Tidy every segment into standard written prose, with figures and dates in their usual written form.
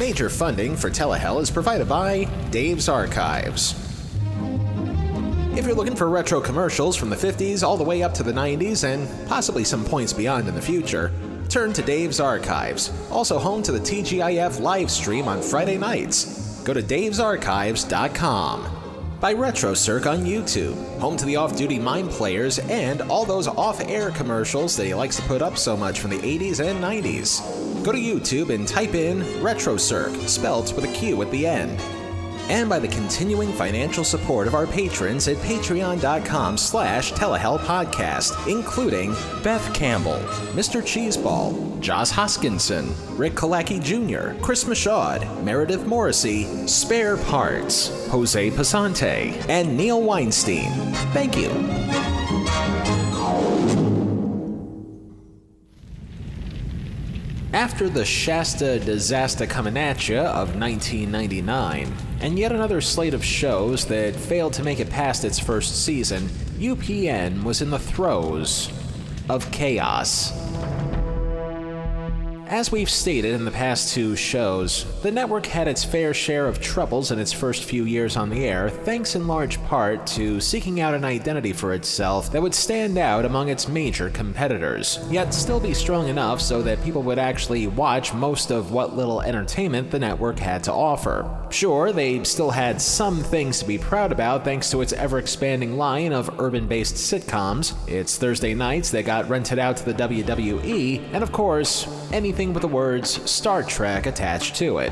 Major funding for Telehell is provided by Dave's Archives. If you're looking for retro commercials from the 50s all the way up to the 90s and possibly some points beyond in the future, turn to Dave's Archives, also home to the TGIF live stream on Friday nights. Go to davesarchives.com. By Retrocirq on YouTube, home to the off-duty mime players and all those off-air commercials that he likes to put up so much from the 80s and 90s. Go to YouTube and type in Retrocirq, spelled with a Q at the end. And by the continuing financial support of our patrons at patreon.com/Telehell Podcast, including Beth Campbell, Mr. Cheeseball, Joss Hoskinson, Rick Kalacki Jr., Chris Michaud, Meredith Morrissey, Spare Parts, Jose Pasante, and Neil Weinstein. Thank you. After the Shasta disaster coming at ya of 1999, and yet another slate of shows that failed to make it past its first season, UPN was in the throes of chaos. As we've stated in the past two shows, the network had its fair share of troubles in its first few years on the air, thanks in large part to seeking out an identity for itself that would stand out among its major competitors, yet still be strong enough so that people would actually watch most of what little entertainment the network had to offer. Sure, they still had some things to be proud about thanks to its ever-expanding line of urban-based sitcoms, its Thursday nights that got rented out to the WWE, and of course, anything with the words Star Trek attached to it.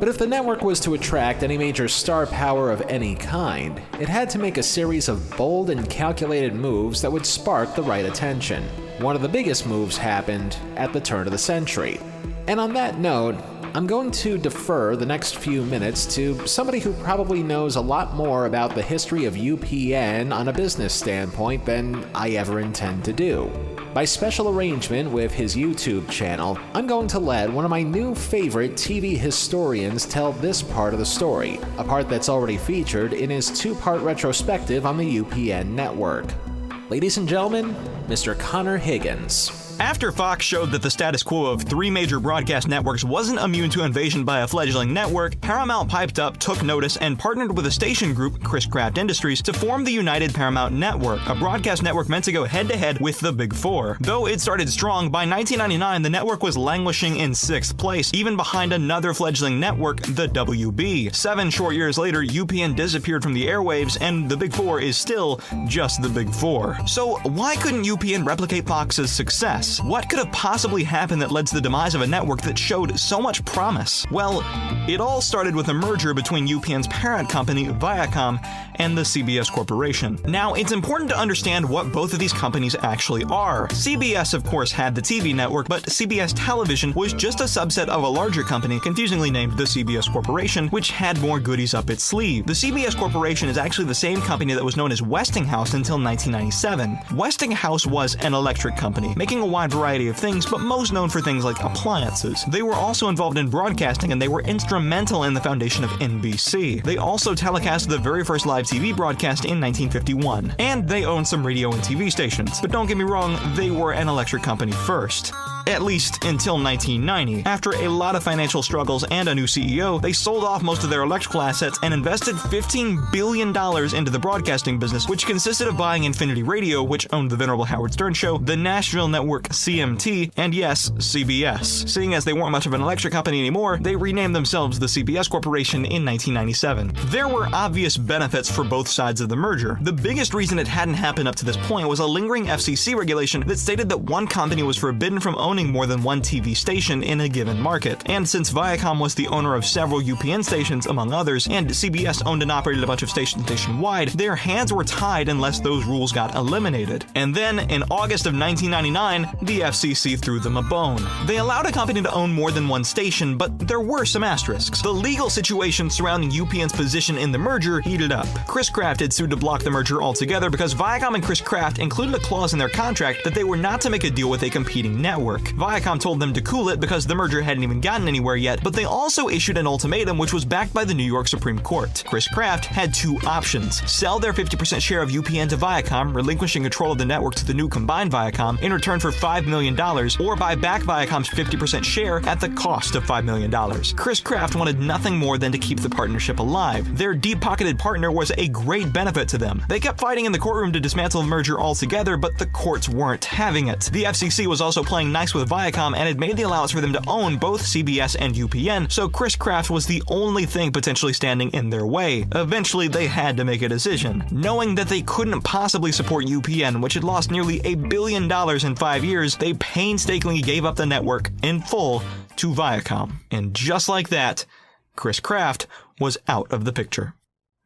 But if the network was to attract any major star power of any kind, it had to make a series of bold and calculated moves that would spark the right attention. One of the biggest moves happened at the turn of the century. And on that note, I'm going to defer the next few minutes to somebody who probably knows a lot more about the history of UPN on a business standpoint than I ever intend to do. By special arrangement with his YouTube channel, I'm going to let one of my new favorite TV historians tell this part of the story, a part that's already featured in his two-part retrospective on the UPN network. Ladies and gentlemen, Mr. Connor Higgins. After Fox showed that the status quo of three major broadcast networks wasn't immune to invasion by a fledgling network, Paramount piped up, took notice, and partnered with a station group, Chris Craft Industries, to form the United Paramount Network, a broadcast network meant to go head-to-head with the Big Four. Though it started strong, by 1999 the network was languishing in 6th place, even behind another fledgling network, the WB. 7 short years later, UPN disappeared from the airwaves, and the Big Four is still just the Big Four. So why couldn't UPN replicate Fox's success? What could have possibly happened that led to the demise of a network that showed so much promise? Well, it all started with a merger between UPN's parent company, Viacom, and the CBS Corporation. Now, it's important to understand what both of these companies actually are. CBS, of course, had the TV network, but CBS Television was just a subset of a larger company, confusingly named the CBS Corporation, which had more goodies up its sleeve. The CBS Corporation is actually the same company that was known as Westinghouse until 1997. Westinghouse was an electric company, making a wide variety of things, but most known for things like appliances. They were also involved in broadcasting, and they were instrumental in the foundation of NBC. They also telecast the very first live TV broadcast in 1951, and they owned some radio and TV stations. But don't get me wrong, they were an electric company first. At least until 1990. After a lot of financial struggles and a new CEO, they sold off most of their electrical assets and invested $15 billion into the broadcasting business, which consisted of buying Infinity Radio, which owned the venerable Howard Stern Show, the Nashville network CMT, and yes, CBS. Seeing as they weren't much of an electric company anymore, they renamed themselves the CBS Corporation in 1997. There were obvious benefits for both sides of the merger. The biggest reason it hadn't happened up to this point was a lingering FCC regulation that stated that one company was forbidden from owning more than one TV station in a given market. And since Viacom was the owner of several UPN stations, among others, and CBS owned and operated a bunch of stations nationwide, their hands were tied unless those rules got eliminated. And then, in August of 1999, the FCC threw them a bone. They allowed a company to own more than one station, but there were some asterisks. The legal situation surrounding UPN's position in the merger heated up. Chris Craft had sued to block the merger altogether because Viacom and Chris Craft included a clause in their contract that they were not to make a deal with a competing network. network. Viacom told them to cool it because the merger hadn't even gotten anywhere yet, but they also issued an ultimatum which was backed by the New York Supreme Court. Chris Kraft had two options: sell their 50% share of UPN to Viacom, relinquishing control of the network to the new combined Viacom in return for $5 million, or buy back Viacom's 50% share at the cost of $5 million. Chris Kraft wanted nothing more than to keep the partnership alive. Their deep-pocketed partner was a great benefit to them. They kept fighting in the courtroom to dismantle the merger altogether, but the courts weren't having it. The FCC was also playing nice with Viacom and had made the allowance for them to own both CBS and UPN, so Chris Kraft was the only thing potentially standing in their way. Eventually, they had to make a decision. Knowing that they couldn't possibly support UPN, which had lost nearly $1 billion in 5 years, they painstakingly gave up the network in full to Viacom. And just like that, Chris Kraft was out of the picture.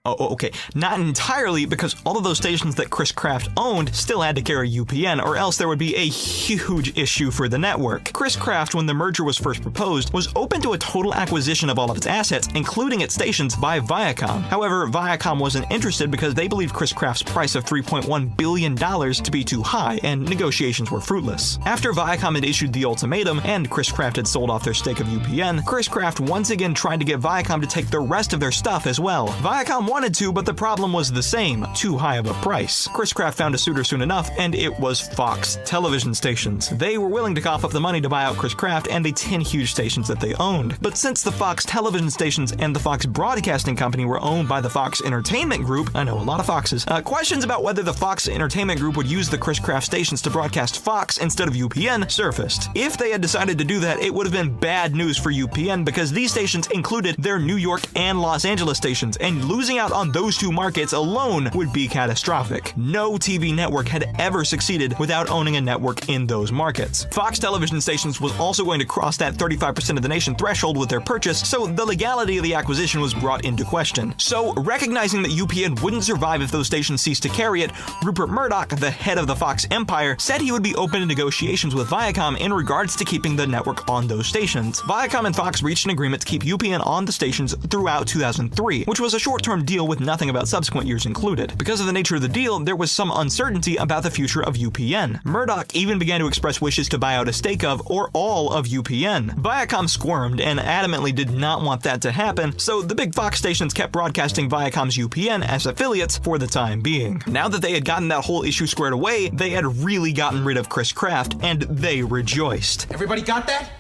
Oh, okay, not entirely, because all of those stations that Chris Kraft owned still had to carry UPN, or else there would be a huge issue for the network. Chris Kraft, when the merger was first proposed, was open to a total acquisition of all of its assets, including its stations, by Viacom. However, Viacom wasn't interested because they believed Chris Kraft's price of $3.1 billion to be too high, and negotiations were fruitless. After Viacom had issued the ultimatum, and Chris Kraft had sold off their stake of UPN, Chris Kraft once again tried to get Viacom to take the rest of their stuff as well. Viacom wanted to, but the problem was the same: too high of a price. Chris Kraft found a suitor soon enough, and it was Fox television stations. They were willing to cough up the money to buy out Chris Kraft and the 10 huge stations that they owned. But since the Fox television stations and the Fox Broadcasting Company were owned by the Fox Entertainment Group, I know, a lot of Foxes, questions about whether the Fox Entertainment Group would use the Chris Kraft stations to broadcast Fox instead of UPN surfaced. If they had decided to do that, it would have been bad news for UPN, because these stations included their New York and Los Angeles stations, and losing out on those two markets alone would be catastrophic. No TV network had ever succeeded without owning a network in those markets. Fox television stations was also going to cross that 35% of the nation threshold with their purchase, so the legality of the acquisition was brought into question. So, recognizing that UPN wouldn't survive if those stations ceased to carry it, Rupert Murdoch, the head of the Fox empire, said he would be open to negotiations with Viacom in regards to keeping the network on those stations. Viacom and Fox reached an agreement to keep UPN on the stations throughout 2003, which was a short-term deal with nothing about subsequent years included. Because of the nature of the deal, there was some uncertainty about the future of UPN. Murdoch even began to express wishes to buy out a stake of, or all of, UPN. Viacom squirmed and adamantly did not want that to happen, so the big Fox stations kept broadcasting Viacom's UPN as affiliates for the time being. Now that they had gotten that whole issue squared away, they had really gotten rid of Chris Kraft, and they rejoiced. Everybody got that?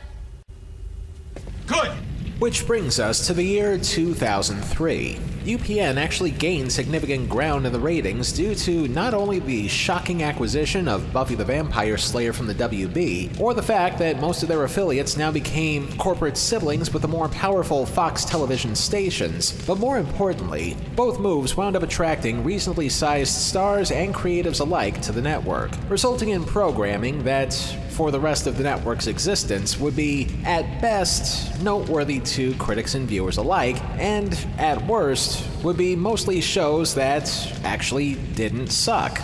Good! Which brings us to the year 2003. UPN actually gained significant ground in the ratings due to not only the shocking acquisition of Buffy the Vampire Slayer from the WB, or the fact that most of their affiliates now became corporate siblings with the more powerful Fox television stations, but more importantly, both moves wound up attracting reasonably sized stars and creatives alike to the network, resulting in programming that, for the rest of the network's existence, would be, at best, noteworthy to critics and viewers alike, and, at worst, would be mostly shows that actually didn't suck.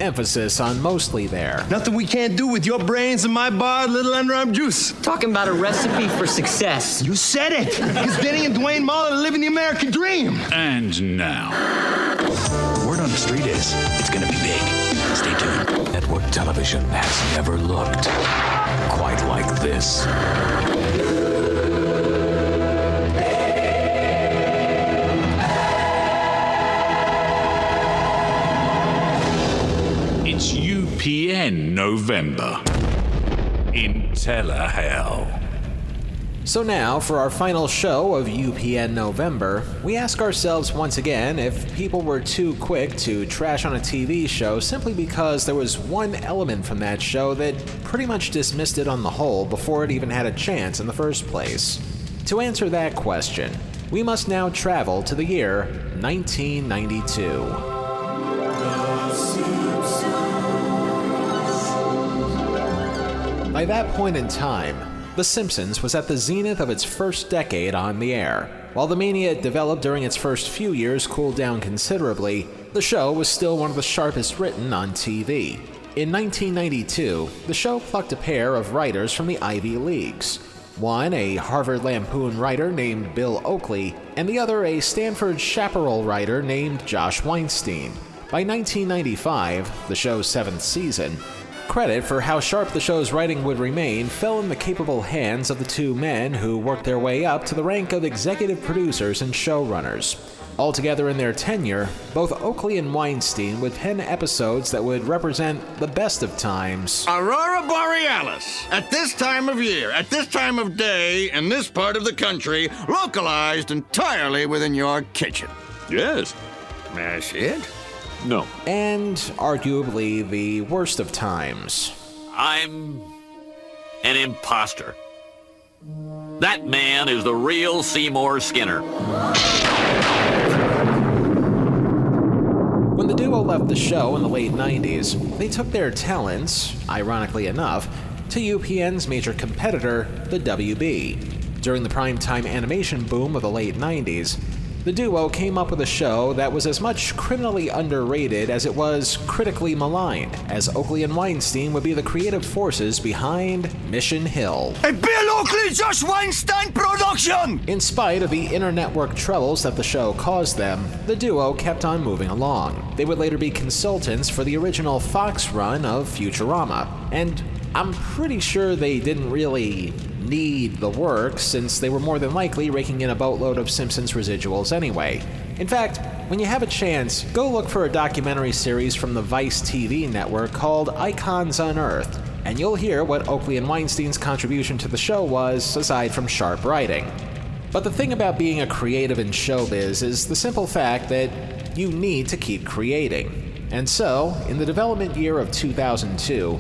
Emphasis on mostly there. Nothing we can't do with your brains and my barred little underarm juice. Talking about a recipe for success. You said it! Because Denny and Dwayne Mahler are living the American dream! And now, word on the street is it's gonna be big. Stay tuned. Network television has never looked quite like this. It's UPN November in Telehell. So now, for our final show of UPN November, we ask ourselves once again if people were too quick to trash on a TV show simply because there was one element from that show that pretty much dismissed it on the whole before it even had a chance in the first place. To answer that question, we must now travel to the year 1992. By that point in time, The Simpsons was at the zenith of its first decade on the air. While the mania it developed during its first few years cooled down considerably, the show was still one of the sharpest written on TV. In 1992, the show plucked a pair of writers from the Ivy Leagues. One, a Harvard Lampoon writer named Bill Oakley, and the other, a Stanford Chaparral writer named Josh Weinstein. By 1995, the show's 7th season, Credit for how sharp the show's writing would remain fell in the capable hands of the two men who worked their way up to the rank of executive producers and showrunners. Altogether in their tenure, both Oakley and Weinstein would pen episodes that would represent the best of times. Aurora Borealis, at this time of year, at this time of day, in this part of the country, localized entirely within your kitchen. Yes. That's it? No. And arguably the worst of times. I'm an imposter. That man is the real Seymour Skinner. When the duo left the show in the late 90s, they took their talents, ironically enough, to UPN's major competitor, the WB. During the primetime animation boom of the late 90s, the duo came up with a show that was as much criminally underrated as it was critically maligned, as Oakley and Weinstein would be the creative forces behind Mission Hill. A Bill Oakley, Josh Weinstein production! In spite of the inter-network troubles that the show caused them, the duo kept on moving along. They would later be consultants for the original Fox run of Futurama, and I'm pretty sure they didn't really need the work, since they were more than likely raking in a boatload of Simpsons residuals anyway. In fact, when you have a chance, go look for a documentary series from the Vice TV network called Icons Unearthed, and you'll hear what Oakley and Weinstein's contribution to the show was, aside from sharp writing. But the thing about being a creative in showbiz is the simple fact that you need to keep creating. And so, in the development year of 2002,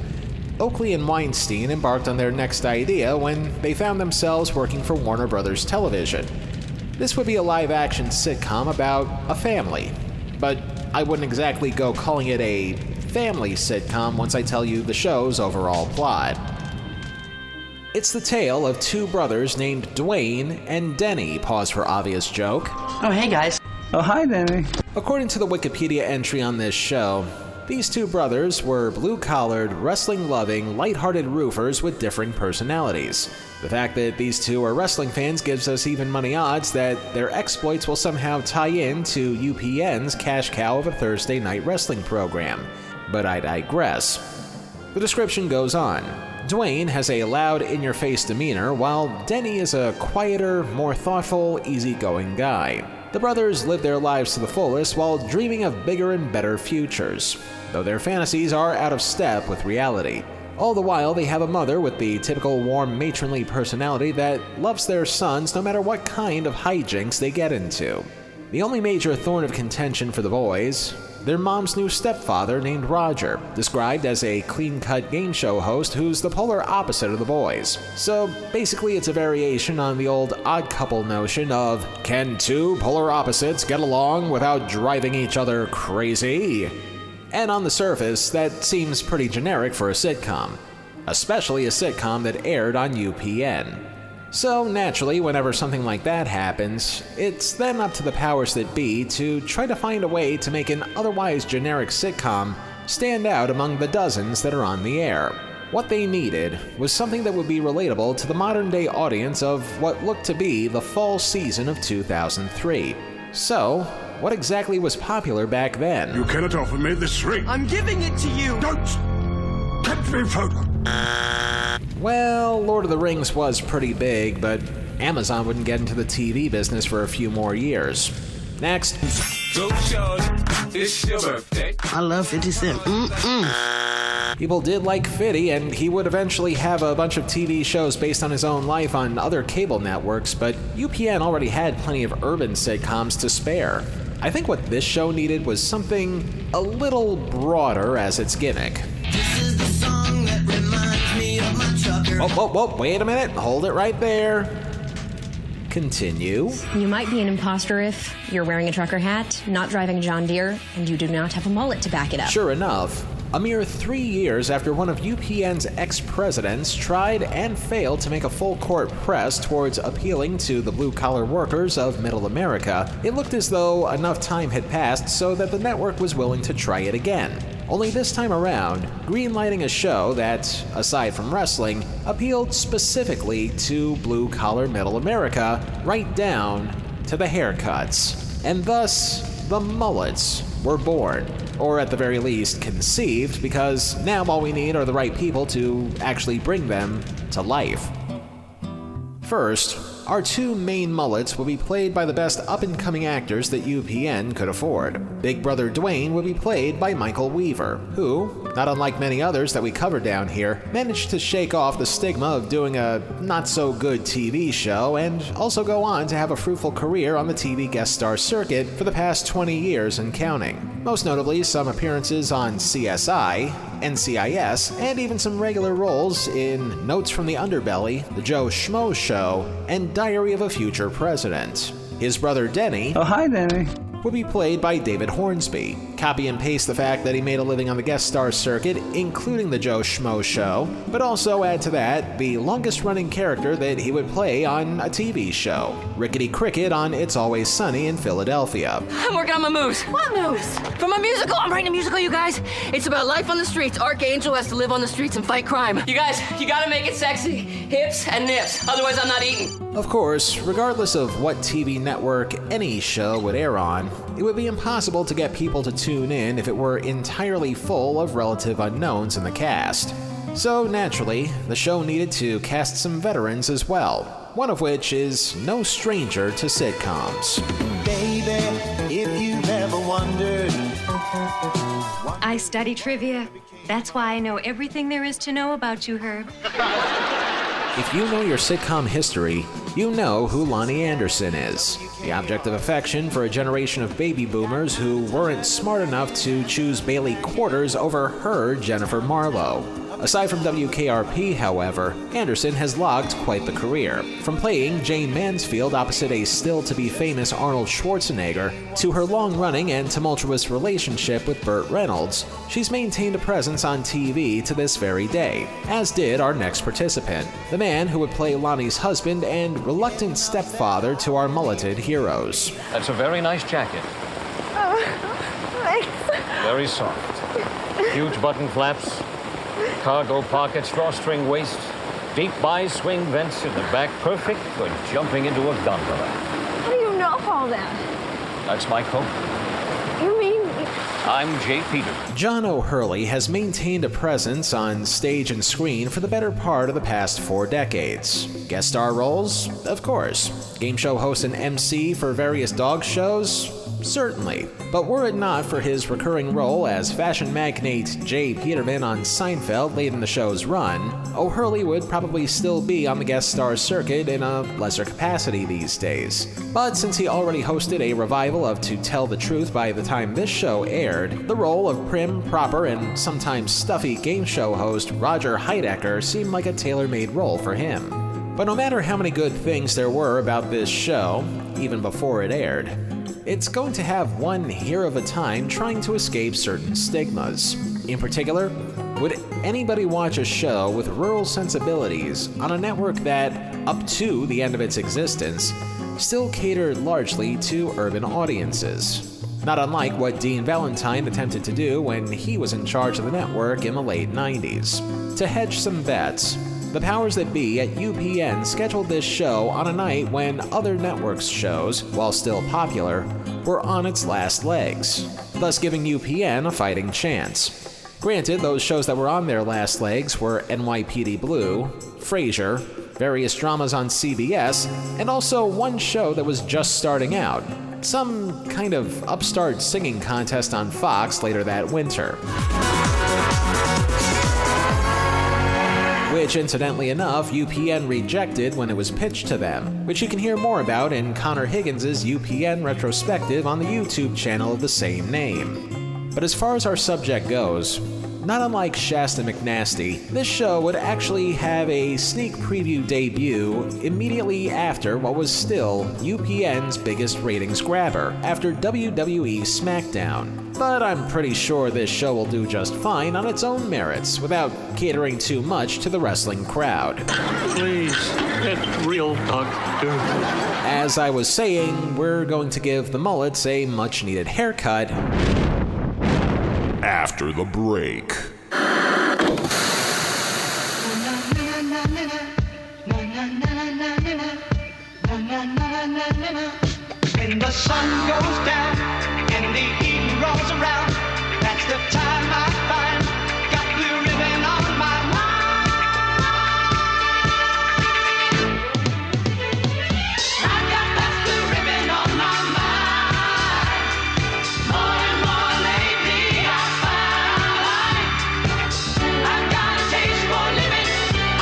Oakley and Weinstein embarked on their next idea when they found themselves working for Warner Brothers Television. This would be a live-action sitcom about a family, but I wouldn't exactly go calling it a family sitcom once I tell you the show's overall plot. It's the tale of two brothers named Dwayne and Denny, pause for obvious joke. Oh, hey guys. Oh, hi, Danny. According to the Wikipedia entry on this show, these two brothers were blue-collared, wrestling-loving, lighthearted roofers with different personalities. The fact that these two are wrestling fans gives us even money odds that their exploits will somehow tie in to UPN's cash cow of a Thursday night wrestling program. But I digress. The description goes on. Dwayne has a loud, in-your-face demeanor, while Denny is a quieter, more thoughtful, easygoing guy. The brothers live their lives to the fullest while dreaming of bigger and better futures, though their fantasies are out of step with reality. All the while, they have a mother with the typical warm, matronly personality that loves their sons no matter what kind of hijinks they get into. The only major thorn of contention for the boys, their mom's new stepfather named Roger, described as a clean-cut game show host who's the polar opposite of the boys. So basically it's a variation on the old odd couple notion of, can two polar opposites get along without driving each other crazy? And on the surface, that seems pretty generic for a sitcom, especially a sitcom that aired on UPN. So naturally, whenever something like that happens, it's then up to the powers that be to try to find a way to make an otherwise generic sitcom stand out among the dozens that are on the air. What they needed was something that would be relatable to the modern-day audience of what looked to be the fall season of 2003. So, what exactly was popular back then? You cannot offer me this ring. I'm giving it to you. Don't tempt me further. Well, Lord of the Rings was pretty big, but Amazon wouldn't get into the TV business for a few more years. Next. So, Sean, it's your birthday. I love 50 Cent. People did like 50, and he would eventually have a bunch of TV shows based on his own life on other cable networks, but UPN already had plenty of urban sitcoms to spare. I think what this show needed was something a little broader as its gimmick. This is the song that reminds me of my trucker. Whoa, wait a minute, hold it right there. Continue. You might be an imposter if you're wearing a trucker hat, not driving a John Deere, and you do not have a mullet to back it up. Sure enough, a mere 3 years after one of UPN's ex-presidents tried and failed to make a full-court press towards appealing to the blue-collar workers of Middle America, it looked as though enough time had passed so that the network was willing to try it again. Only this time around, greenlighting a show that, aside from wrestling, appealed specifically to blue-collar Middle America, right down to the haircuts. And thus, the Mullets were born. Or at the very least, conceived, because now all we need are the right people to actually bring them to life. First, our two main Mullets will be played by the best up-and-coming actors that UPN could afford. Big Brother Dwayne will be played by Michael Weaver, who, not unlike many others that we cover down here, managed to shake off the stigma of doing a not-so-good TV show and also go on to have a fruitful career on the TV guest star circuit for the past 20 years and counting. Most notably, some appearances on CSI, NCIS, and even some regular roles in Notes from the Underbelly, The Joe Schmo Show, and Diary of a Future President. His brother Denny... Oh, hi, Denny. ...will be played by David Hornsby. Copy and paste the fact that he made a living on the guest star circuit, including The Joe Schmo Show, but also add to that the longest-running character that he would play on a TV show, Rickety Cricket on It's Always Sunny in Philadelphia. I'm working on my moves. What moves? For my musical. I'm writing a musical, you guys. It's about life on the streets. Archangel has to live on the streets and fight crime. You guys, you gotta make it sexy. Hips and nips. Otherwise, I'm not eating. Of course, regardless of what TV network any show would air on, it would be impossible to get people to tune in if it were entirely full of relative unknowns in the cast. So naturally, the show needed to cast some veterans as well, one of which is no stranger to sitcoms. Baby, if you've ever wondered. I study trivia. That's why I know everything there is to know about you, Herb. If you know your sitcom history, you know who Lonnie Anderson is. The object of affection for a generation of baby boomers who weren't smart enough to choose Bailey Quarters over her Jennifer Marlowe. Aside from WKRP, however, Anderson has logged quite the career. From playing Jane Mansfield opposite a still-to-be-famous Arnold Schwarzenegger, to her long-running and tumultuous relationship with Burt Reynolds, she's maintained a presence on TV to this very day, as did our next participant, the man who would play Lonnie's husband and reluctant stepfather to our mulleted heroes. That's a very nice jacket. Thanks. Very soft. Huge button flaps. Cargo pockets, drawstring waist, deep bi-swing vents in the back, perfect for jumping into a gondola. How do you know all that? That's my coat. You mean... I'm Jay Peter. John O'Hurley has maintained a presence on stage and screen for the better part of the past 4 decades. Guest star roles? Of course. Game show host and MC for various dog shows? Certainly. But were it not for his recurring role as fashion magnate Jay Peterman on Seinfeld late in the show's run, O'Hurley would probably still be on the guest star circuit in a lesser capacity these days. But since he already hosted a revival of To Tell the Truth by the time this show aired, the role of prim, proper, and sometimes stuffy game show host Roger Heidecker seemed like a tailor-made role for him. But no matter how many good things there were about this show, even before it aired, it's going to have one hair of a time trying to escape certain stigmas. In particular, would anybody watch a show with rural sensibilities on a network that, up to the end of its existence, still catered largely to urban audiences? Not unlike what Dean Valentine attempted to do when he was in charge of the network in the late 90s. To hedge some bets, the powers that be at UPN scheduled this show on a night when other networks' shows, while still popular, were on its last legs, thus giving UPN a fighting chance. Granted, those shows that were on their last legs were NYPD Blue, Frasier, various dramas on CBS, and also one show that was just starting out, some kind of upstart singing contest on Fox later that winter. Which, incidentally enough, UPN rejected when it was pitched to them, which you can hear more about in Connor Higgins' UPN Retrospective on the YouTube channel of the same name. But as far as our subject goes, not unlike Shasta McNasty, this show would actually have a sneak preview debut immediately after what was still UPN's biggest ratings grabber, after WWE SmackDown. But I'm pretty sure this show will do just fine on its own merits, without catering too much to the wrestling crowd. Please, get real, doctor. As I was saying, we're going to give the Mullets a much-needed haircut after the break. When the sun goes down when the evening rolls around, that's the time I find got blue ribbon on my mind. I've got that blue ribbon on my mind. More and more lately I find I've got a taste for living.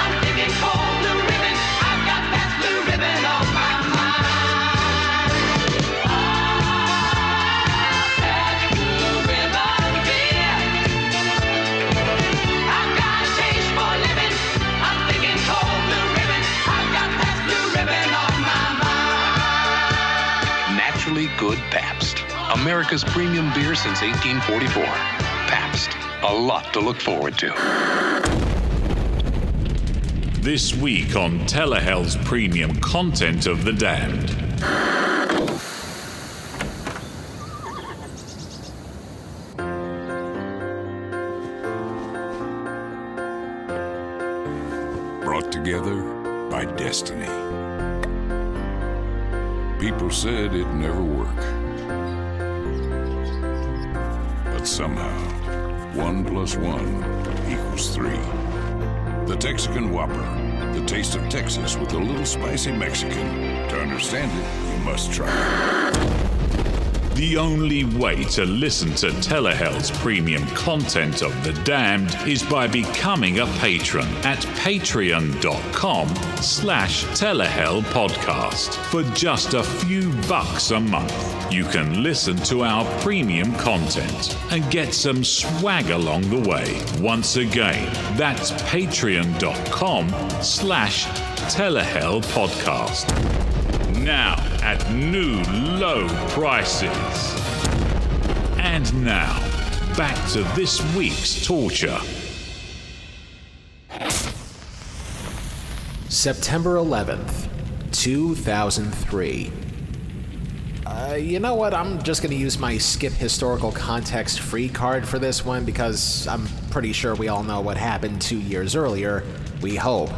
I'm thinking cold blue ribbon. I've got that blue ribbon on my mind. Naturally good Pabst. America's premium beer since 1844. Pabst. A lot to look forward to. This week on Telehell's premium content of The Damned. Brought together by destiny. People said it'd never work. But somehow, 1 + 1 = 3. The Texican Whopper. The taste of Texas with a little spicy Mexican. To understand it, you must try it. The only way to listen to Telehell's premium content of The Damned is by becoming a patron at patreon.com/Telehell podcast. For just a few bucks a month, you can listen to our premium content and get some swag along the way. Once again, that's patreon.com/Telehell podcast. Now at new low prices. And now, back to this week's torture. September 11th, 2003. You know what? I'm just going to use my skip historical context free card for this one because I'm pretty sure we all know what happened 2 years earlier. We hope.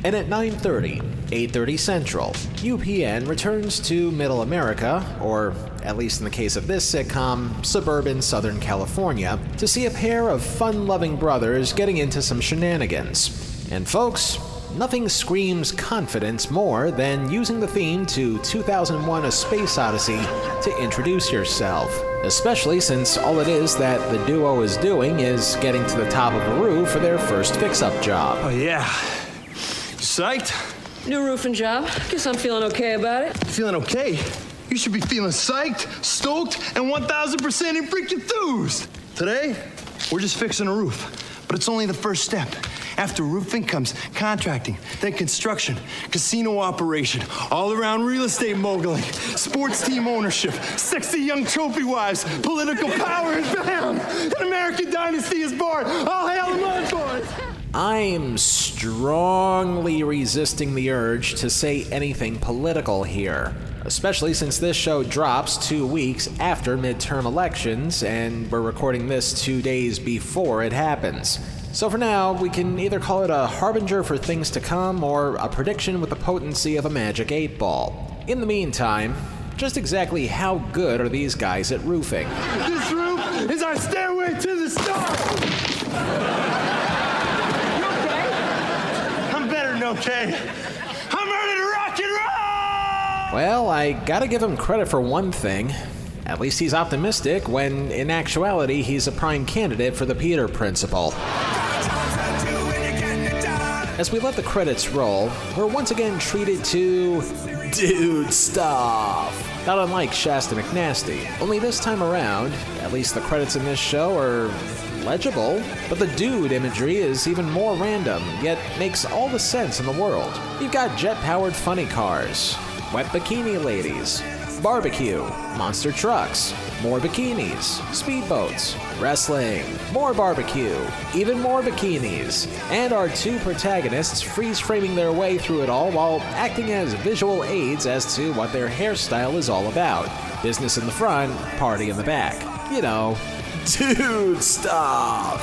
And at 9:30, 8:30 Central, UPN returns to Middle America, or at least in the case of this sitcom, suburban Southern California, to see a pair of fun-loving brothers getting into some shenanigans. And folks, nothing screams confidence more than using the theme to 2001: A Space Odyssey to introduce yourself. Especially since all it is that the duo is doing is getting to the top of a roof for their first fix-up job. Oh, yeah. Psyched? New roofing job. Guess I'm feeling okay about it. Feeling okay? You should be feeling psyched, stoked, and 1,000% in freaking enthused. Today, we're just fixing a roof, but it's only the first step. After roofing comes contracting, then construction, casino operation, all-around real estate moguling, sports team ownership, sexy young trophy wives, political power, and bam! An American dynasty is born! All hail the Mullets boys! I'm strongly resisting the urge to say anything political here, especially since this show drops 2 weeks after midterm elections, and we're recording this 2 days before it happens. So for now, we can either call it a harbinger for things to come, or a prediction with the potency of a magic 8-ball. In the meantime, just exactly how good are these guys at roofing? This roof is our stairway to the stars! Okay, I'm ready to rock and roll! Well, I gotta give him credit for one thing. At least he's optimistic when, in actuality, he's a prime candidate for the Peter Principle. As we let the credits roll, we're once again treated to dude stuff. Not unlike Shasta McNasty. Only this time around, at least the credits in this show are legible, but the dude imagery is even more random, yet makes all the sense in the world. You've got jet-powered funny cars, wet bikini ladies, barbecue, monster trucks, more bikinis, speedboats, wrestling, more barbecue, even more bikinis, and our two protagonists freeze-framing their way through it all while acting as visual aids as to what their hairstyle is all about. Business in the front, party in the back. You know, dude stuff.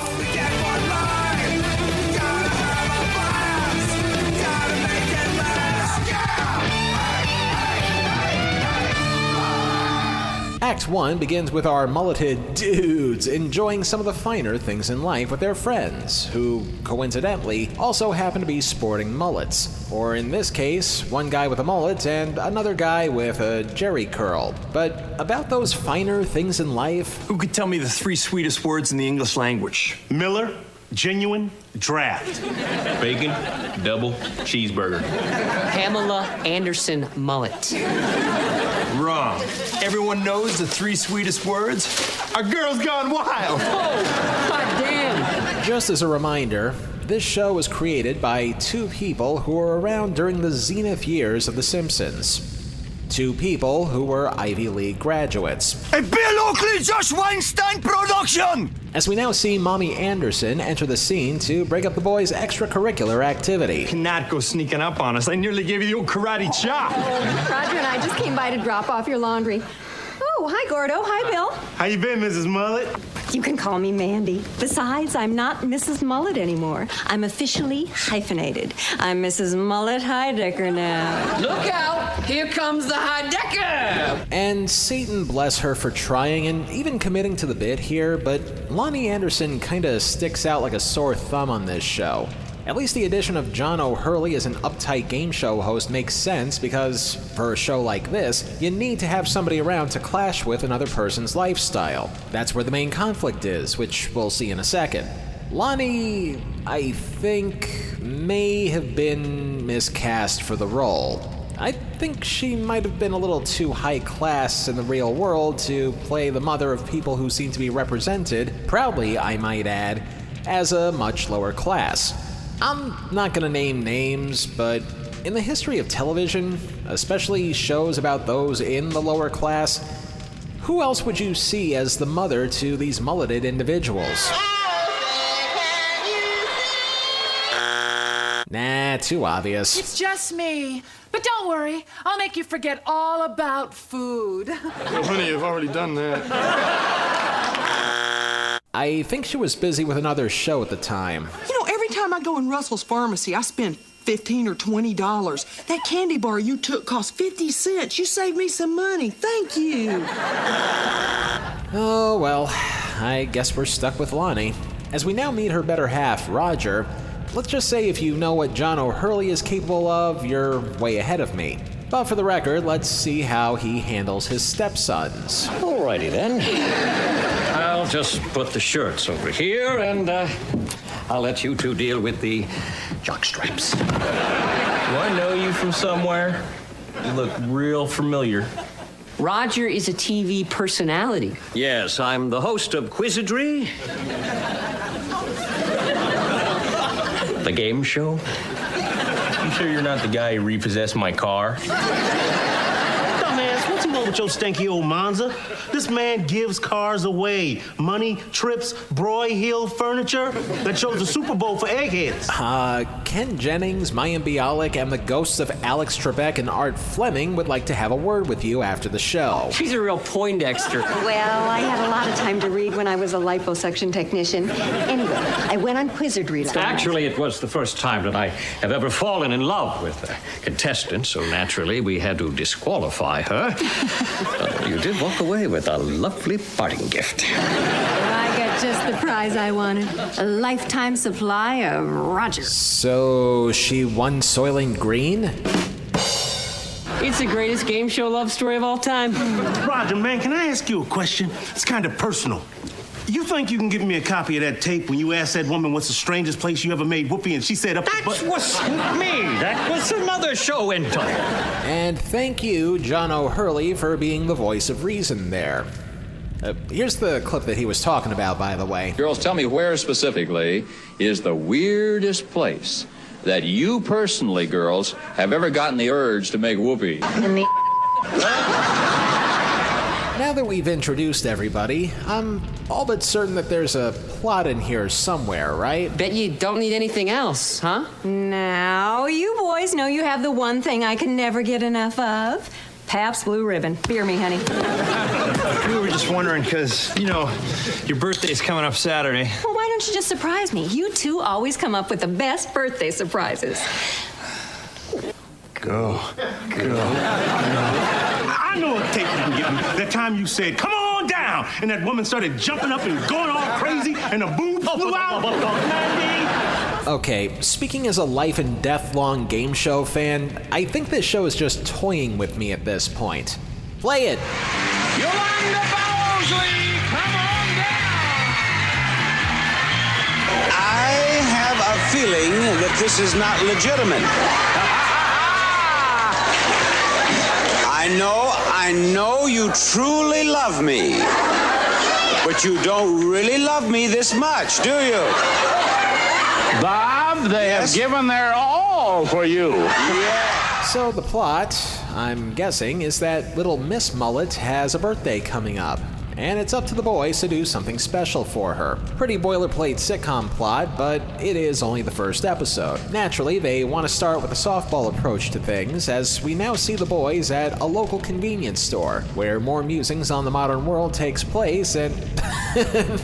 Act 1 begins with our mulleted dudes enjoying some of the finer things in life with their friends, who, coincidentally, also happen to be sporting mullets. Or in this case, one guy with a mullet and another guy with a jerry curl. But about those finer things in life... Who could tell me the 3 sweetest words in the English language? Miller, genuine, draft. Bacon, double, cheeseburger. Pamela Anderson Mullet. Wrong. Everyone knows the 3 sweetest words? Our girl's gone wild. Oh, God damn. Just as a reminder, this show was created by 2 people who were around during the zenith years of The Simpsons. 2 people who were Ivy League graduates. A Bill Oakley Josh Weinstein production! As we now see Mommy Anderson enter the scene to break up the boys' extracurricular activity. You cannot go sneaking up on us. I nearly gave you the old karate chop. Roger and I just came by to drop off your laundry. Oh, hi, Gordo. Hi, Bill. How you been, Mrs. Mullet? You can call me Mandy. Besides, I'm not Mrs. Mullet anymore. I'm officially hyphenated. I'm Mrs. Mullet Heidecker now. Look out! Here comes the Heidecker! And Satan bless her for trying and even committing to the bit here, but Lonnie Anderson kinda sticks out like a sore thumb on this show. At least the addition of John O'Hurley as an uptight game show host makes sense because, for a show like this, you need to have somebody around to clash with another person's lifestyle. That's where the main conflict is, which we'll see in a second. Lonnie, I think, may have been miscast for the role. I think she might have been a little too high class in the real world to play the mother of people who seem to be represented, proudly I might add, as a much lower class. I'm not gonna name names, but in the history of television, especially shows about those in the lower class, who else would you see as the mother to these mulleted individuals? Nah, too obvious. It's just me. But don't worry, I'll make you forget all about food. Oh, honey, you've already done that. I think she was busy with another show at the time. You know, every time I go in Russell's Pharmacy, I spend $15 or $20. That candy bar you took cost 50 cents. You saved me some money. Thank you. Oh, well, I guess we're stuck with Lonnie. As we now meet her better half, Roger, let's just say if you know what John O'Hurley is capable of, you're way ahead of me. But for the record, let's see how he handles his stepsons. Alrighty then. I'll just put the shirts over here and I'll let you 2 deal with the jockstraps. Do I know you from somewhere? You look real familiar. Roger is a TV personality. Yes, I'm the host of Quizardry. The game show. You sure you're not the guy who repossessed my car? Dumbass, what's wrong with your stinky old Monza? This man gives cars away. Money, trips, Broy furniture. That shows the Super Bowl for eggheads. Ken Jennings, Mayim Bialik, and the ghosts of Alex Trebek and Art Fleming would like to have a word with you after the show. She's a real Poindexter. Well, I had a lot of time to read when I was a liposuction technician. Anyway, I went on Quizardry last night. Actually, it was the first time that I have ever fallen in love with a contestant, so naturally we had to disqualify her. You did walk away with a lovely parting gift. I got just the prize I wanted. A lifetime supply of Roger. So she won Soylent Green? It's the greatest game show love story of all time. Roger, man, can I ask you a question? It's kind of personal. You think you can give me a copy of that tape when you asked that woman what's the strangest place you ever made whoopee and she said up the butt? That wasn't me. That was another show entirely. And thank you, John O'Hurley, for being the voice of reason there. Here's the clip that he was talking about, by the way. Girls, tell me where specifically is the weirdest place that you personally, girls, have ever gotten the urge to make whoopee? Now that we've introduced everybody, I'm all but certain that there's a plot in here somewhere, right? Bet you don't need anything else, huh? Now, you boys know you have the one thing I can never get enough of. Pabst Blue Ribbon. Beer me, honey. We were just wondering, because, you know, your birthday's coming up Saturday. Well, why don't you just surprise me? You two always come up with the best birthday surprises. Go. I know a tape you can get me. That time you said, come on down, and that woman started jumping up and going all crazy, and the boob flew out. Mandy. Okay, speaking as a life and death long game show fan, I think this show is just toying with me at this point. Play it! Yolanda Bowsley, come on down! I have a feeling that this is not legitimate. I know you truly love me, but you don't really love me this much, do you? Bob, they have given their all for you. Yeah. So the plot, I'm guessing, is that little Miss Mullet has a birthday coming up, and it's up to the boys to do something special for her. Pretty boilerplate sitcom plot, but it is only the first episode. Naturally, they want to start with a softball approach to things, as we now see the boys at a local convenience store, where more musings on the modern world takes place, and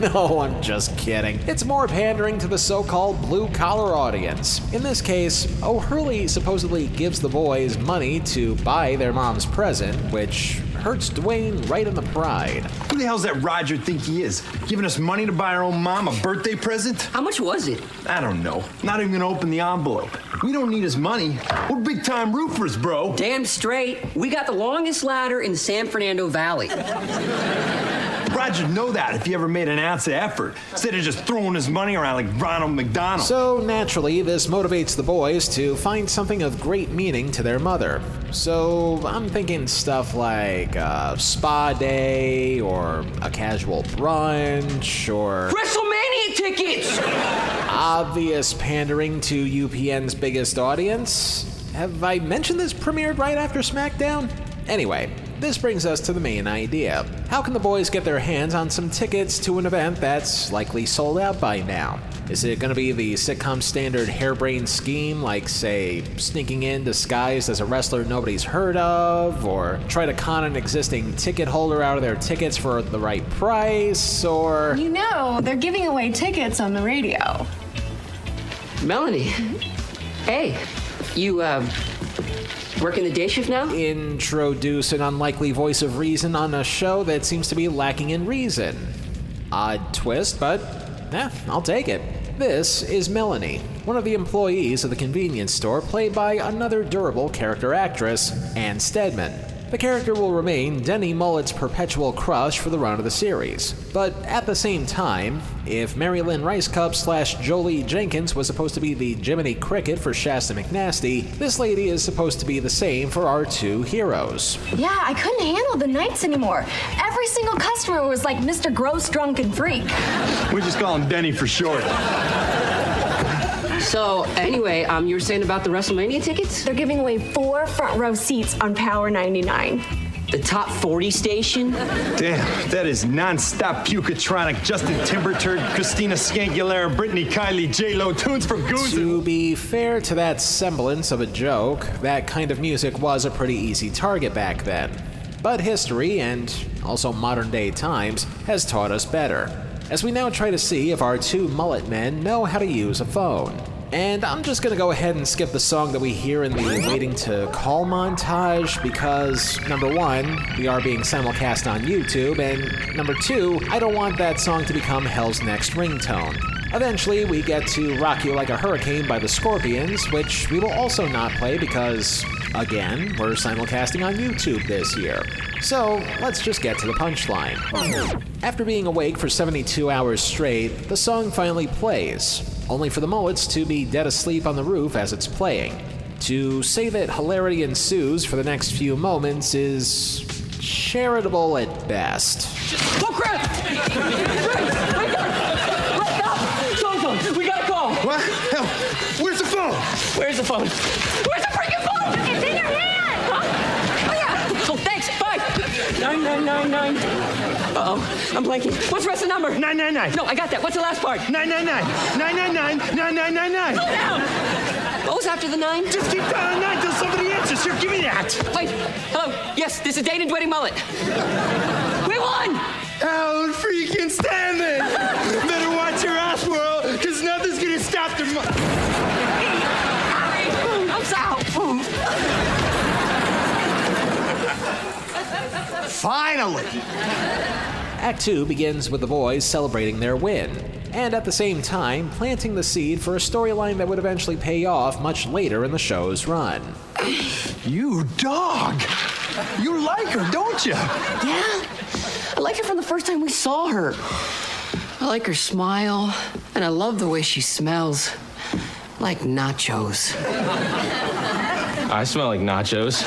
no, I'm just kidding. It's more pandering to the so-called blue-collar audience. In this case, O'Hurley supposedly gives the boys money to buy their mom's present, which hurts Dwayne right in the pride. Who the hell's that Roger think he is? Giving us money to buy our own mom a birthday present? How much was it? I don't know. Not even gonna open the envelope. We don't need his money. We're big time roofers, bro. Damn straight. We got the longest ladder in the San Fernando Valley. Roger'd know that if he ever made an ounce of effort, instead of just throwing his money around like Ronald McDonald. So naturally, this motivates the boys to find something of great meaning to their mother. So I'm thinking stuff like a spa day, or a casual brunch, or WrestleMania tickets! Obvious pandering to UPN's biggest audience. Have I mentioned this premiered right after SmackDown? Anyway, this brings us to the main idea. How can the boys get their hands on some tickets to an event that's likely sold out by now? Is it going to be the sitcom standard harebrained scheme, like, say, sneaking in disguised as a wrestler nobody's heard of, or try to con an existing ticket holder out of their tickets for the right price, or... You know, they're giving away tickets on the radio. Melanie. Hey, you, working the day shift now? Introduce an unlikely voice of reason on a show that seems to be lacking in reason. Odd twist, but I'll take it. This is Melanie, one of the employees of the convenience store, played by another durable character actress, Ann Stedman. The character will remain Denny Mullet's perpetual crush for the run of the series. But at the same time, if Mary Lynn Ricecup / Jolie Jenkins was supposed to be the Jiminy Cricket for Shasta McNasty, this lady is supposed to be the same for our two heroes. Yeah, I couldn't handle the nights anymore. Every single customer was like Mr. Gross Drunken Freak. We just call him Denny for short. So, anyway, you were saying about the WrestleMania tickets? They're giving away 4 front row seats on Power 99. The top 40 station? Damn, that is non-stop pucatronic, Justin Timberturd, Christina Skankulaire, Brittany Kylie, J-Lo, tunes for goons. To be fair to that semblance of a joke, that kind of music was a pretty easy target back then. But history, and also modern day times, has taught us better, as we now try to see if our two mullet men know how to use a phone. And I'm just gonna go ahead and skip the song that we hear in the waiting to call montage because, number one, we are being simulcast on YouTube, and number two, I don't want that song to become Hell's next ringtone. Eventually, we get to Rock You Like a Hurricane by the Scorpions, which we will also not play because, again, we're simulcasting on YouTube this year. So, let's just get to the punchline. After being awake for 72 hours straight, the song finally plays, only for the Mullets to be dead asleep on the roof as it's playing. To say that hilarity ensues for the next few moments is charitable at best. Oh, crap! We got a call! What? Hell, where's the phone? Where's the phone? Where's the freaking phone? It's in your hand! Huh? Oh, yeah! Oh, thanks, bye! 9999. Uh-oh, I'm blanking. What's the rest of the number? 999. No, I got that. What's the last part? 999. 999. 9999. Slow down! What was after the 9? Just keep dialing 9 till somebody answers. Here, give me that. Wait. Hello. Yes, this is Dane and Dwayne Mullet. We won! How freaking stand it! Better watch your ass, world, because nothing's gonna stop the I'm sorry. Finally! Act 2 begins with the boys celebrating their win, and at the same time planting the seed for a storyline that would eventually pay off much later in the show's run. You dog! You like her, don't you? Yeah. I liked her from the first time we saw her. I like her smile, and I love the way she smells. Like nachos. I smell like nachos.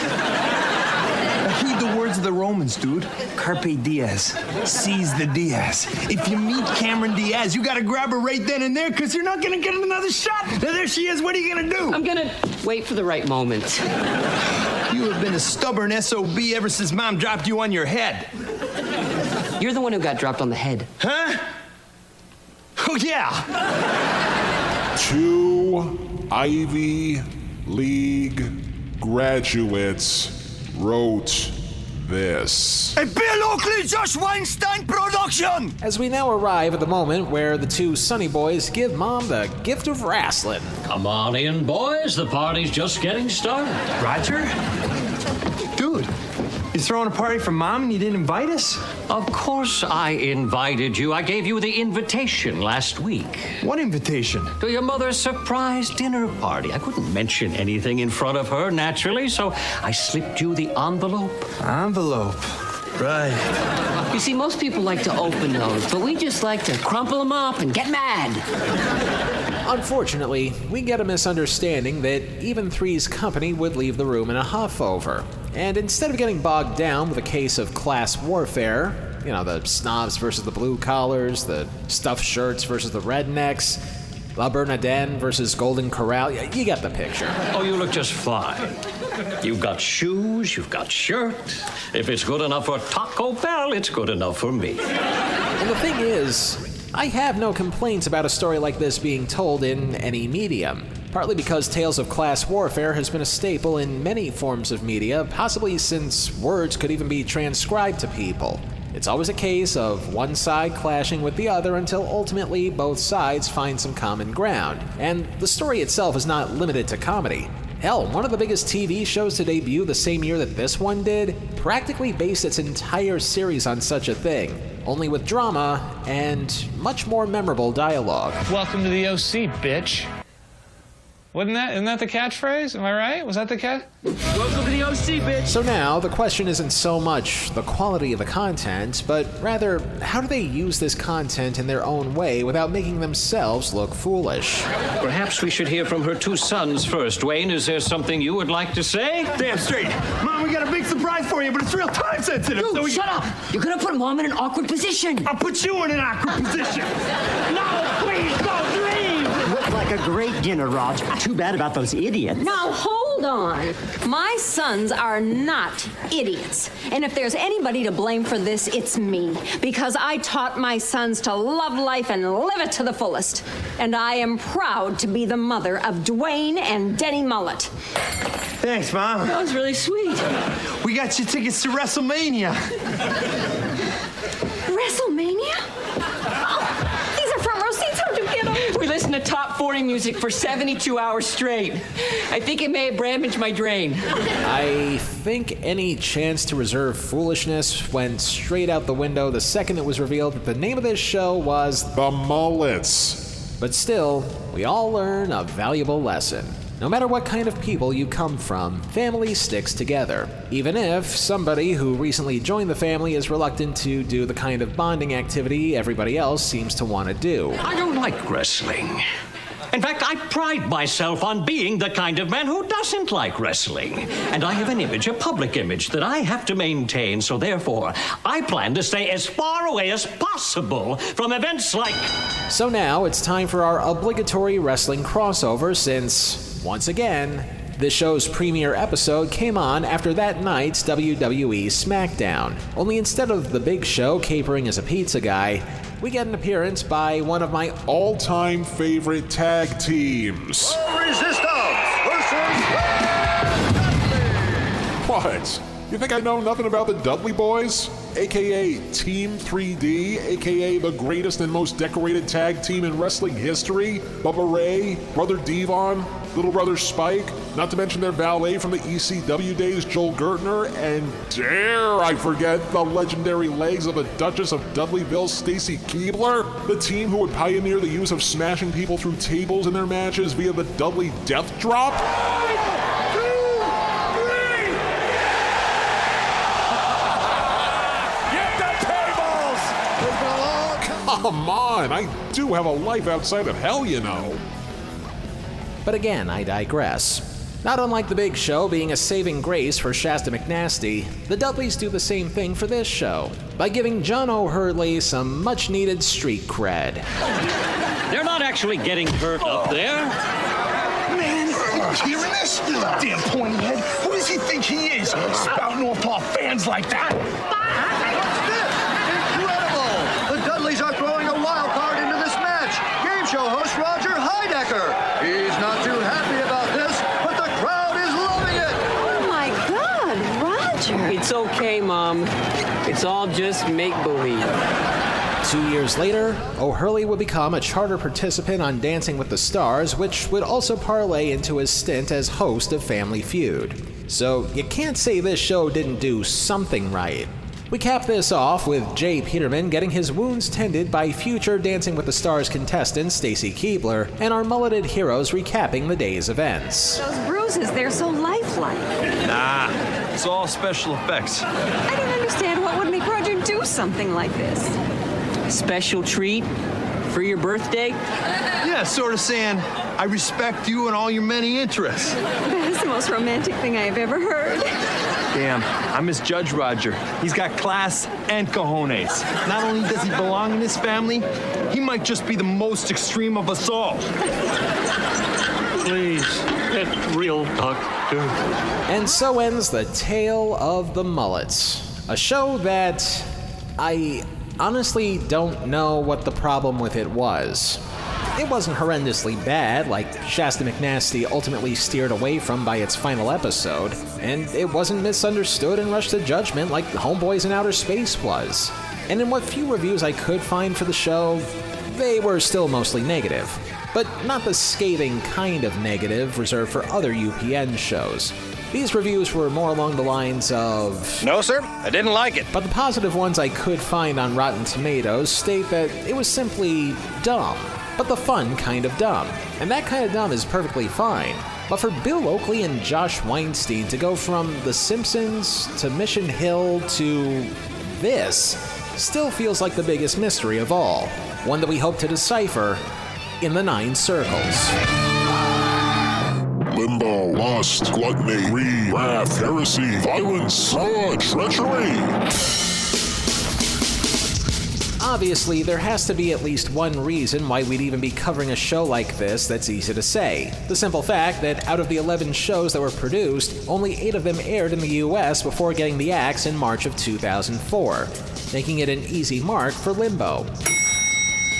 Heed the words of the Romans, dude. Carpe Diaz. Seize the Diaz. If you meet Cameron Diaz, you gotta grab her right then and there, because you're not gonna get another shot. Now there she is. What are you gonna do? I'm gonna wait for the right moment. You have been a stubborn SOB ever since Mom dropped you on your head. You're the one who got dropped on the head. Huh? Oh, yeah. 2 Ivy League graduates wrote this. A Bill Oakley, Josh Weinstein production! As we now arrive at the moment where the two Sunny Boys give Mom the gift of wrestling. Come on in, boys. The party's just getting started. Roger? Dude, you throwing a party for Mom and you didn't invite us? Of course I invited you. I gave you the invitation last week. What invitation? To your mother's surprise dinner party. I couldn't mention anything in front of her, naturally, so I slipped you the envelope. Envelope? Right. You see, most people like to open those, but we just like to crumple them up and get mad. Unfortunately, we get a misunderstanding that Even Three's company would leave the room in a huff over. And instead of getting bogged down with a case of class warfare, you know, the snobs versus the blue collars, the stuffed shirts versus the rednecks, La Bernardin versus Golden Corral, you get the picture. Oh, you look just fine. You've got shoes, you've got shirt. If it's good enough for Taco Bell, it's good enough for me. And the thing is, I have no complaints about a story like this being told in any medium, partly because tales of class warfare has been a staple in many forms of media, possibly since words could even be transcribed to people. It's always a case of one side clashing with the other until ultimately both sides find some common ground. And the story itself is not limited to comedy. Hell, one of the biggest TV shows to debut the same year that this one did practically based its entire series on such a thing, only with drama and much more memorable dialogue. Welcome to the OC, bitch. Isn't that the catchphrase? Am I right? Was that the cat? Welcome to the OC, bitch. So now, the question isn't so much the quality of the content, but rather, how do they use this content in their own way without making themselves look foolish? Perhaps we should hear from her two sons first. Wayne, is there something you would like to say? Damn straight. Mom, we got a big surprise for you, but it's real time sensitive. Dude, so shut up. You're gonna put Mom in an awkward position. I'll put you in an awkward position. No, please don't leave. Looked like a great dinner, Raj. Too bad about those idiots. Now, hold on. My sons are not idiots. And if there's anybody to blame for this, it's me. Because I taught my sons to love life and live it to the fullest. And I am proud to be the mother of Dwayne and Denny Mullet. Thanks, Mom. That was really sweet. We got you tickets to WrestleMania. WrestleMania? Oh, these are front row seats. How'd you get them? We listened to top 40 music for 72 hours straight. I think it may have damaged my drain. I think any chance to reserve foolishness went straight out the window the second it was revealed that the name of this show was The Mullets. But still, we all learn a valuable lesson. No matter what kind of people you come from, family sticks together. Even if somebody who recently joined the family is reluctant to do the kind of bonding activity everybody else seems to want to do. I don't like wrestling. In fact, I pride myself on being the kind of man who doesn't like wrestling. And I have an image, a public image, that I have to maintain, so therefore, I plan to stay as far away as possible from events like... So now it's time for our obligatory wrestling crossover since, once again, this show's premiere episode came on after that night's WWE SmackDown. Only instead of the Big Show capering as a pizza guy, we get an appearance by one of my all-time favorite tag teams. Resistance versus What? You think I know nothing about the Dudley Boys? AKA Team 3D, AKA the greatest and most decorated tag team in wrestling history? Bubba Ray, Brother Devon? little brother Spike, not to mention their valet from the ECW days, Joel Gertner, and dare I forget the legendary legs of the Duchess of Dudleyville, Stacy Keibler, the team who would pioneer the use of smashing people through tables in their matches via the Dudley Death Drop. Come on, I do have a life outside of hell, you know. But again, I digress. Not unlike the Big Show being a saving grace for Shasta McNasty, the Dudleys do the same thing for this show, by giving John O'Hurley some much-needed street cred. They're not actually getting hurt up there. Man, you hearing this? Damn pointy head. Who does he think he is? Spouting off to our fans like that? Incredible! The Dudleys are throwing a wild card into this match. Game show host Roger Heidecker. He's not too happy about this, but the crowd is loving it. Oh my God, Roger. It's okay, Mom. It's all just make-believe. 2 years later, O'Hurley would become a charter participant on Dancing with the Stars, which would also parlay into his stint as host of Family Feud. So you can't say this show didn't do something right. We cap this off with Jay Peterman getting his wounds tended by future Dancing with the Stars contestant Stacy Keibler, and our mulleted heroes recapping the day's events. Those bruises, they're so lifelike. Nah, it's all special effects. I don't understand what would make Roger do something like this. Special treat for your birthday? Yeah, sort of saying, I respect you and all your many interests. That is the most romantic thing I have ever heard. Damn, I misjudged Roger. He's got class and cojones. Not only does he belong in this family, he might just be the most extreme of us all. Please, get real, Doctor. And so ends the Tale of the Mullets, a show that I honestly don't know what the problem with it was. It wasn't horrendously bad, like Shasta McNasty ultimately steered away from by its final episode, and it wasn't misunderstood and rushed to judgment like Homeboys in Outer Space was. And in what few reviews I could find for the show, they were still mostly negative. But not the scathing kind of negative reserved for other UPN shows. These reviews were more along the lines of, "No, sir, I didn't like it." But the positive ones I could find on Rotten Tomatoes state that it was simply dumb, but the fun kind of dumb. And that kind of dumb is perfectly fine. But for Bill Oakley and Josh Weinstein to go from The Simpsons to Mission Hill to this still feels like the biggest mystery of all, one that we hope to decipher in the 9 circles. Limbo, lust, gluttony, greed, wrath, heresy, violence, treachery. Obviously, there has to be at least one reason why we'd even be covering a show like this that's easy to say. The simple fact that out of the 11 shows that were produced, only 8 of them aired in the US before getting the axe in March of 2004, making it an easy mark for Limbo.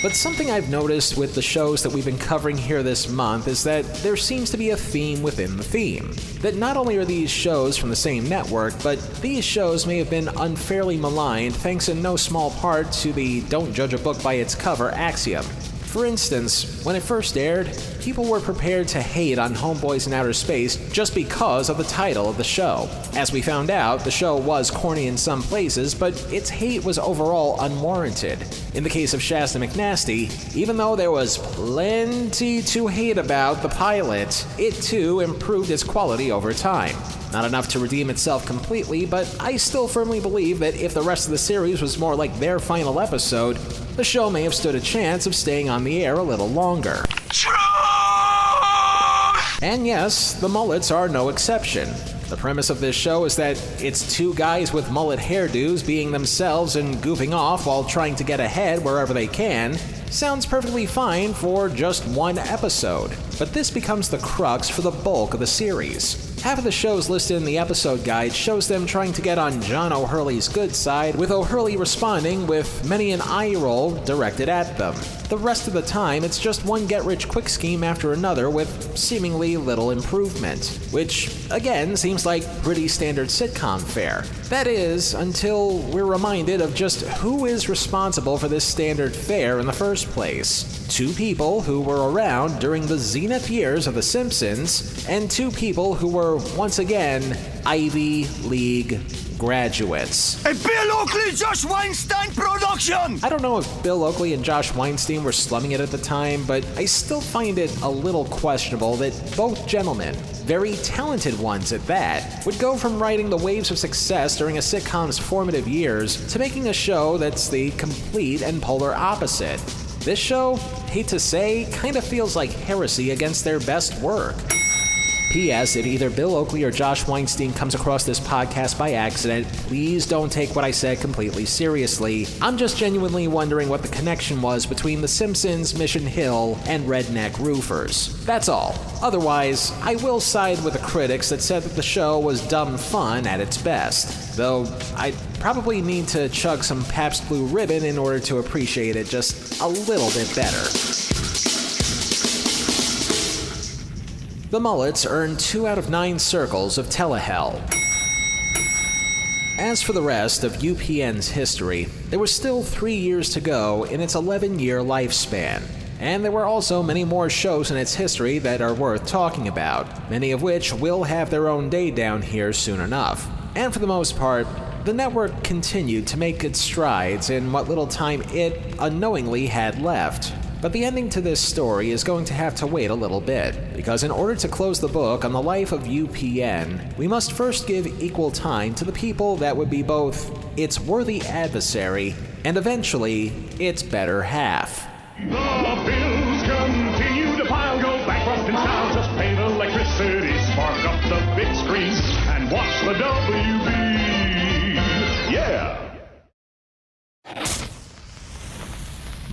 But something I've noticed with the shows that we've been covering here this month is that there seems to be a theme within the theme. That not only are these shows from the same network, but these shows may have been unfairly maligned thanks in no small part to the don't judge a book by its cover axiom. For instance, when it first aired, people were prepared to hate on Homeboys in Outer Space just because of the title of the show. As we found out, the show was corny in some places, but its hate was overall unwarranted. In the case of Shasta McNasty, even though there was plenty to hate about the pilot, it too improved its quality over time. Not enough to redeem itself completely, but I still firmly believe that if the rest of the series was more like their final episode, the show may have stood a chance of staying on the air a little longer. And yes, the Mullets are no exception. The premise of this show is that it's 2 guys with mullet hairdos being themselves and goofing off while trying to get ahead wherever they can. Sounds perfectly fine for just 1 episode, but this becomes the crux for the bulk of the series. Half of the shows listed in the episode guide shows them trying to get on John O'Hurley's good side, with O'Hurley responding with many an eye roll directed at them. The rest of the time, it's just one get-rich-quick scheme after another with seemingly little improvement, which, again, seems like pretty standard sitcom fare. That is, until we're reminded of just who is responsible for this standard fare in the first place. two people who were around during the zenith years of The Simpsons, and two people who were, once again, Ivy League graduates. A Bill Oakley, Josh Weinstein production! I don't know if Bill Oakley and Josh Weinstein were slumming it at the time, but I still find it a little questionable that both gentlemen, very talented ones at that, would go from riding the waves of success during a sitcom's formative years to making a show that's the complete and polar opposite. This show, hate to say, kinda feels like heresy against their best work. P.S. If either Bill Oakley or Josh Weinstein comes across this podcast by accident, please don't take what I said completely seriously. I'm just genuinely wondering what the connection was between The Simpsons, Mission Hill, and redneck roofers. That's all. Otherwise, I will side with the critics that said that the show was dumb fun at its best. Though, I'd probably need to chug some Pabst Blue Ribbon in order to appreciate it just a little bit better. The Mullets earned 2 out of 9 circles of Telehell. As for the rest of UPN's history, there was still 3 years to go in its 11-year lifespan. And there were also many more shows in its history that are worth talking about, many of which will have their own day down here soon enough. And for the most part, the network continued to make its strides in what little time it unknowingly had left. But the ending to this story is going to have to wait a little bit, because in order to close the book on the life of UPN, we must first give equal time to the people that would be both its worthy adversary and eventually its better half. The bills continue to pile, go bankrupt in style, just pay the electricity, spark up the big screen, and watch the WB. Yeah!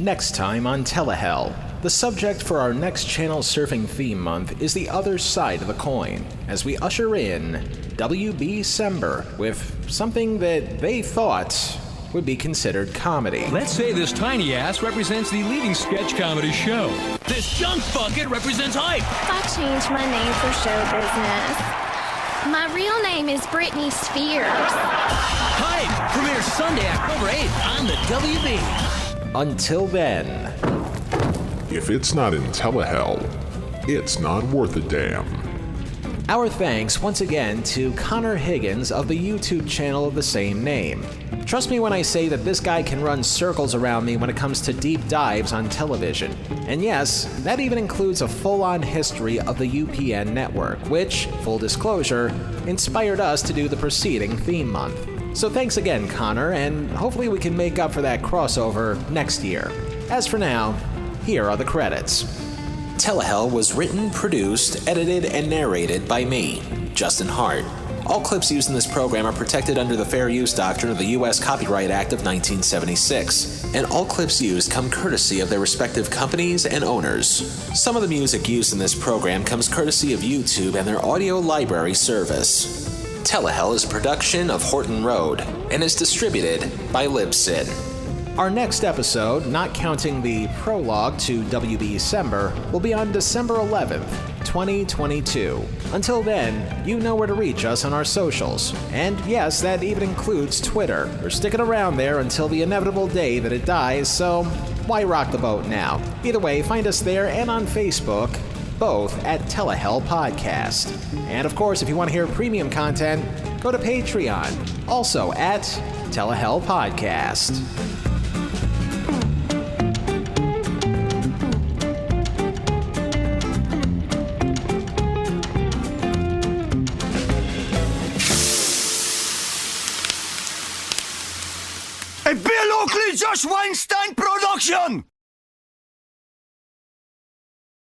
Next time on Telehell, the subject for our next channel surfing theme month is the other side of the coin, as we usher in WBcember with something that they thought would be considered comedy. Let's say this tiny ass represents the leading sketch comedy show. This junk bucket represents hype. I changed my name for show business. My real name is Britney Spears. Hype premieres Sunday, October 8th on the WB. Until then, if it's not in Telehell, it's not worth a damn. Our thanks once again to Connor Higgins of the YouTube channel of the same name. Trust me when I say that this guy can run circles around me when it comes to deep dives on television. And yes, that even includes a full-on history of the UPN network, which, full disclosure, inspired us to do the preceding theme month. So thanks again, Connor, and hopefully we can make up for that crossover next year. As for now, here are the credits. Telehell was written, produced, edited, and narrated by me, Justin Hart. All clips used in this program are protected under the Fair Use Doctrine of the U.S. Copyright Act of 1976, and all clips used come courtesy of their respective companies and owners. Some of the music used in this program comes courtesy of YouTube and their audio library service. Telehell is a production of Horton Road and is distributed by Libsyn. Our next episode, not counting the prologue to WBcember, will be on December 11th, 2022. Until then, you know where to reach us on our socials. And yes, that even includes Twitter. We're sticking around there until the inevitable day that it dies, so why rock the boat now? Either way, find us there and on Facebook, both at Telehell Podcast. And of course, if you want to hear premium content, go to Patreon, also at Telehell Podcast. A Bill Oakley, Josh Weinstein production!